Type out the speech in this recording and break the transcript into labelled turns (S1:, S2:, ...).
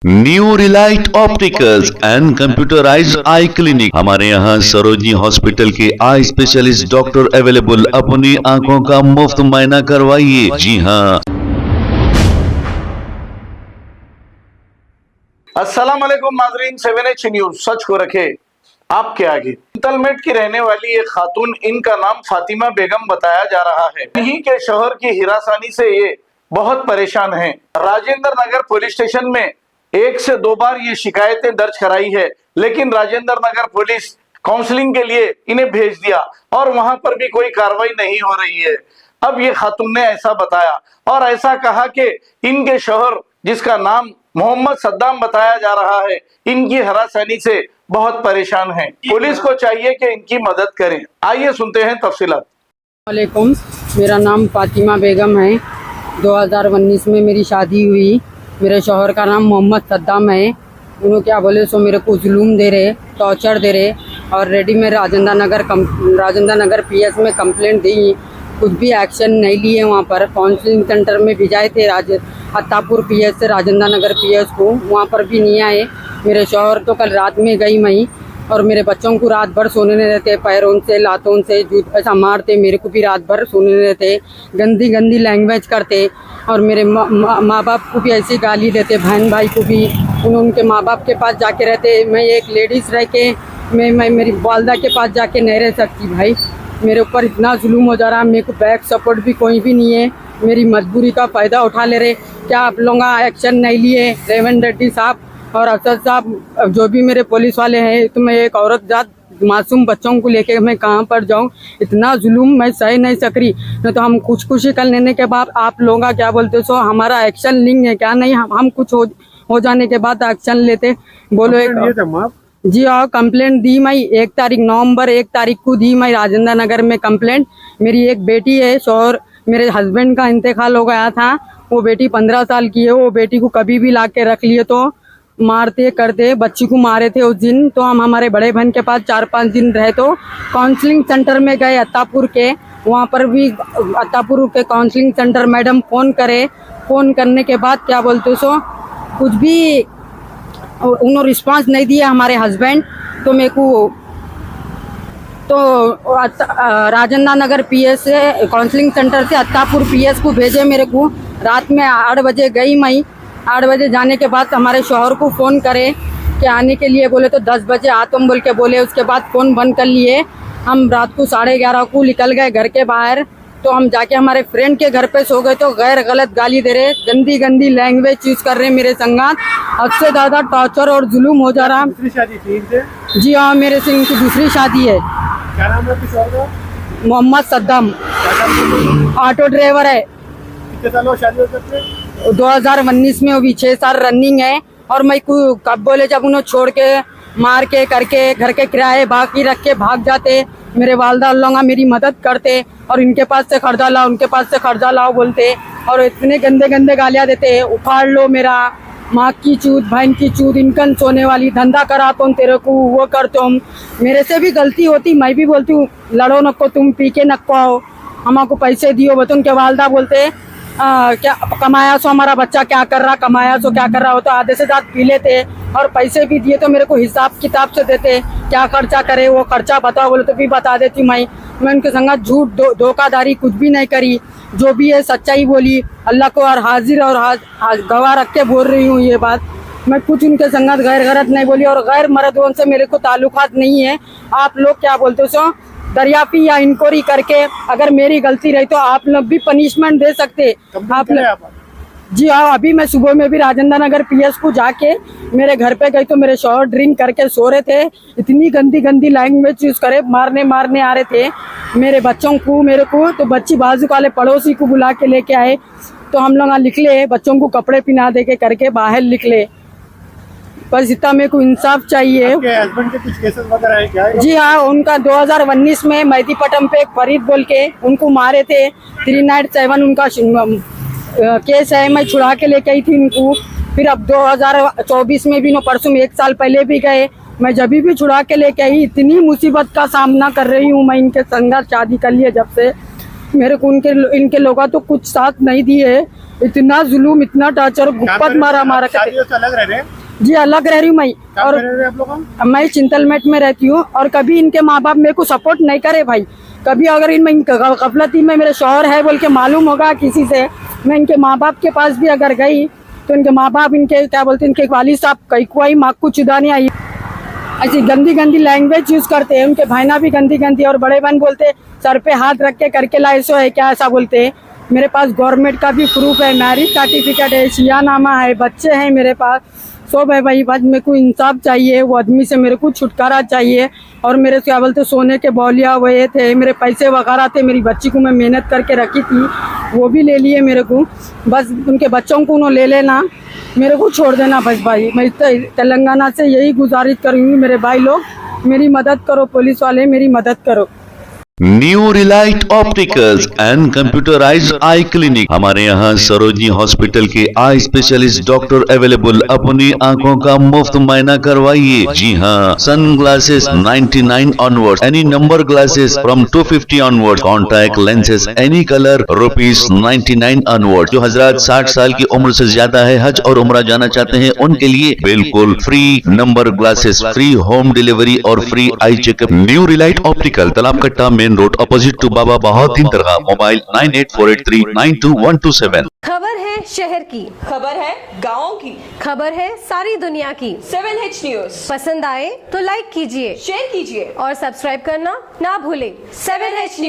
S1: New Relight opticals and computerised I clinic. हमारे यहाँ Sarojini hospital के आई स्पेशलिस्ट डॉक्टर अवेलेबल। अपनी आंखों का मुफ्त मुआयना करवाइए। जी हाँ।
S2: अस्सलाम वालेकुम नाज़रीन, 7H न्यूज सच को रखे आपके आगे। तलमेट की रहने वाली एक खातून, इनका नाम फातिमा बेगम बताया जा रहा है। इन्हीं के शोहर की हिरासानी से ये बहुत परेशान हैं। राजेंद्र नगर पुलिस स्टेशन में 1 से 2 बार ये शिकायतें दर्ज कराई है, लेकिन राजेंद्र नगर पुलिस काउंसलिंग के लिए इन्हें भेज दिया और वहां पर भी कोई कार्रवाई नहीं हो रही है। अब ये खातून ने ऐसा बताया और ऐसा कहा कि इनके शोहर, जिसका नाम मोहम्मद सद्दाम बताया जा रहा है, इनकी हरासनी से बहुत परेशान हैं। पुलिस को चाहिए कि इनकी मदद करें। आइए सुनते हैं तफसीलात।
S3: वालेकुम, मेरा नाम फातिमा बेगम है। 2019 में मेरी शादी हुई। मेरे शौहर का नाम मोहम्मद सद्दाम है। उन्होंने क्या बोले सो मेरे को जुलूम दे रहे, टॉर्चर दे रहे और रेडी में राजेंद्र नगर पीएस में कंप्लेंट दी। कुछ भी एक्शन नहीं लिए। वहाँ पर काउंसलिंग सेंटर में भिजाए थे अत्तापुर पीएस से राजेंद्र नगर पीएस को, वहाँ पर भी नहीं आए। मेरे शौहर तो कल रात में गई मई और मेरे बच्चों को रात भर सोने नहीं देते, पैरों से लातों से जूत ऐसा मारते। मेरे को भी रात भर सोने नहीं देते, गंदी गंदी लैंग्वेज करते और मेरे माँ बाप को भी ऐसी गाली देते, बहन भाई को भी। उनके माँ बाप के पास जाके रहते। मैं एक लेडीज़ रह के मैं मेरी वालदा के पास जाके नहीं रह सकती। भाई मेरे ऊपर इतना जुलूम हो जा रहा है। मेरे को बैक सपोर्ट भी कोई भी नहीं है। मेरी मजबूरी का फ़ायदा उठा ले रहे। क्या आप लोग एक्शन नहीं लिए? रेवंत रेड्डी साहब और अफसर साहब, जो भी मेरे पुलिस वाले हैं, तो मैं एक औरत जात मासूम बच्चों को लेके मैं कहाँ पर जाऊँ? इतना जुलूम मैं सह नहीं सक रही। नहीं तो हम खुशी कर लेने के बाद आप लोग क्या बोलते सो हमारा एक्शन लेंगे क्या? नहीं, हम कुछ हो जाने के बाद एक्शन लेते। बोलो एक जी हाँ, कंप्लेंट दी मैं 1 तारीख नवंबर 1 तारीख को दी मैं राजेंद्र नगर में कंप्लेंट। मेरी एक बेटी है, शौहर मेरे हस्बैंड का इंतकाल हो गया था। वो बेटी 15 साल की है। वो बेटी को कभी भी ला के रख लिए तो मारते करते। बच्ची को मारे थे उस दिन। तो हम हमारे बड़े बहन के पास 4-5 दिन रहे। तो काउंसलिंग सेंटर में गए अत्तापुर के, वहाँ पर भी अत्तापुर के काउंसलिंग सेंटर मैडम फ़ोन करे। फ़ोन करने के बाद क्या बोलते सो कुछ भी उन्होंने रिस्पांस नहीं दिया हमारे हस्बैंड। तो मेरे को तो राजेंद्र नगर पीएस से काउंसलिंग सेंटर से अत्तापुर पीएस को भेजे। मेरे को रात में 8 बजे गई मैं। 8 बजे जाने के बाद हमारे शौहर को फ़ोन करे कि आने के लिए। बोले तो 10 बजे आ तुम बोल के बोले। उसके बाद फ़ोन बंद कर लिए। हम रात को 11:30 को निकल गए घर के बाहर। तो हम जाके हमारे फ्रेंड के घर पे सो गए। तो गैर गलत गाली दे रहे, गंदी गंदी लैंग्वेज यूज़ कर रहे मेरे संगात। हद से ज़्यादा टॉर्चर और जुलूम हो जा रहा।
S4: दूसरी शादी थी इनसे?
S3: जी हाँ, मेरे से इनकी दूसरी शादी है।
S4: क्या नाम है आपके शौहर का?
S3: मोहम्मद सद्दाम, ऑटो ड्राइवर है।
S4: कितने साल हो शादी हो सकते?
S3: 2019 में अभी 6 साल रनिंग है। और मैं कब बोले जब उन्हें छोड़ के मार के करके घर के किराए बाकी रख के भाग जाते। मेरे वालदा अल्लाह मेरी मदद करते और इनके पास से कर्जा लाओ, उनके पास से कर्जा लाओ बोलते और इतने गंदे गंदे गालियाँ देते। उखाड़ लो मेरा, माँ की चूत, बहन की चूत, इनकन सोने वाली, धंधा कराता हूँ तेरे को, वो करता हूँ। मेरे से भी गलती होती, मैं भी बोलती हूँ लड़ो नको, तुम पी के नको आओ, हमको पैसे दियो। बस उनके वालदा बोलते क्या कमाया सो हमारा बच्चा क्या कर रहा, कमाया सो क्या कर रहा हो। तो आधे से ज़्यादा पी लेते और पैसे भी दिए तो मेरे को हिसाब किताब से देते। क्या खर्चा करे वो खर्चा बताओ बोले तो भी बता देती मैं उनके संग झूठ धोखाधड़ी कुछ भी नहीं करी। जो भी है सच्चाई बोली। अल्लाह को और हाजिर और गवाह रख के बोल रही हूँ ये बात। मैं कुछ उनके संगत गैर गलत नहीं बोली और गैर मर्दों से मेरे को ताल्लुकात नहीं है। आप लोग क्या बोलते हो सो दरियाफी या इंक्वायरी करके अगर मेरी गलती रही तो आप लोग भी पनिशमेंट दे सकते आप लोग। जी हाँ, अभी मैं सुबह में भी राजेंद्र नगर पीएस को जाके मेरे घर पे गई तो मेरे शौहर ड्रिंक करके सो रहे थे। इतनी गंदी गंदी लैंग्वेज यूज करे, मारने आ रहे थे मेरे बच्चों को। मेरे को तो बच्ची बाजू वाले पड़ोसी को बुला के लेके आए। तो हम लोग निकले, बच्चों को कपड़े पहना दे के करके बाहर निकले। बस इतना मेरे को इंसाफ चाहिए।
S4: आपके हस्बैंड के कुछ केसेस वगैरह है क्या?
S3: जी हाँ, उनका 2019 में मेहदीपट्टम पे एक फरीद बोल के उनको मारे थे। 397 उनका केस है। मैं छुड़ा के लेके आई थी उनको। फिर अब 2024 में भी नो परसों में 1 साल पहले भी गए। मैं जब भी छुड़ा के लेके आई, इतनी मुसीबत का सामना कर रही हूँ मैं इनके संग शादी कर लिए जब से। मेरे को इनके लोग तो कुछ साथ नहीं दिए। इतना जुलूम, इतना टॉर्चर, गुप्पत मारा
S4: शादी से अलग रह रहे हैं?
S3: जी अलग रह रही हूँ मैं।
S4: कहाँ
S3: और
S4: पे रह रहे हैं आप लोग?
S3: मैं चिंतलमेट में रहती हूँ और कभी इनके माँ बाप मेरे को सपोर्ट नहीं करे भाई। कभी अगर इनमें गफलती में मेरे शौहर है बोल के मालूम होगा किसी से, मैं इनके माँ बाप के पास भी अगर गई तो इनके माँ बाप इनके क्या बोलते हैं, इनके वालिद साहब कई को आई माँ को चुदाने आई, ऐसी गंदी गंदी लैंग्वेज यूज करते हैं। उनके भाईना भी गंदी गंदी, और बड़े बहन बोलते सर पे हाथ रख के करके लाए सो है क्या, ऐसा बोलते हैं। मेरे पास गवर्नमेंट का भी प्रूफ है, मैरिज सर्टिफिकेट है, शियानामा है, बच्चे हैं मेरे पास, सब है भाई। बस मेरे को इंसाफ चाहिए, वो आदमी से मेरे को छुटकारा चाहिए। और मेरे क्या बोलते सोने के बौलिया हुए थे, मेरे पैसे वगैरह थे, मेरी बच्ची को मैं मेहनत करके रखी थी वो भी ले लिए मेरे को। बस उनके बच्चों को उन्होंने ले लेना, मेरे को छोड़ देना बस भाई। मैं तेलंगाना से यही गुजारिश करूँगी, मेरे भाई लोग मेरी मदद करो, पुलिस वाले मेरी मदद करो।
S1: New Relight opticals and computerised I clinic. हमारे यहाँ सरोजनी हॉस्पिटल के आई स्पेशलिस्ट डॉक्टर अवेलेबल। अपनी आंखों का मुफ्त मायना करवाइए। जी हाँ, sun glasses 99 onward, any number glasses from 250 onward, contact lenses any colour ₹99 onward. जो हजरात 60 साल की उम्र से ज्यादा है, हज और उम्रा जाना चाहते हैं, उनके लिए बिल्कुल free number glasses, free home delivery और free eye checkup. New relight optical, Talab Katta, main road, opposite to Baba Bahauddin Dargah. Mobile 9848392127।
S5: खबर है शहर की,
S6: खबर है गाँव की,
S5: खबर है सारी दुनिया की।
S6: 7H न्यूज
S5: पसंद आए तो लाइक कीजिए,
S6: शेयर कीजिए
S5: और सब्सक्राइब करना ना भूलें।
S6: 7H news.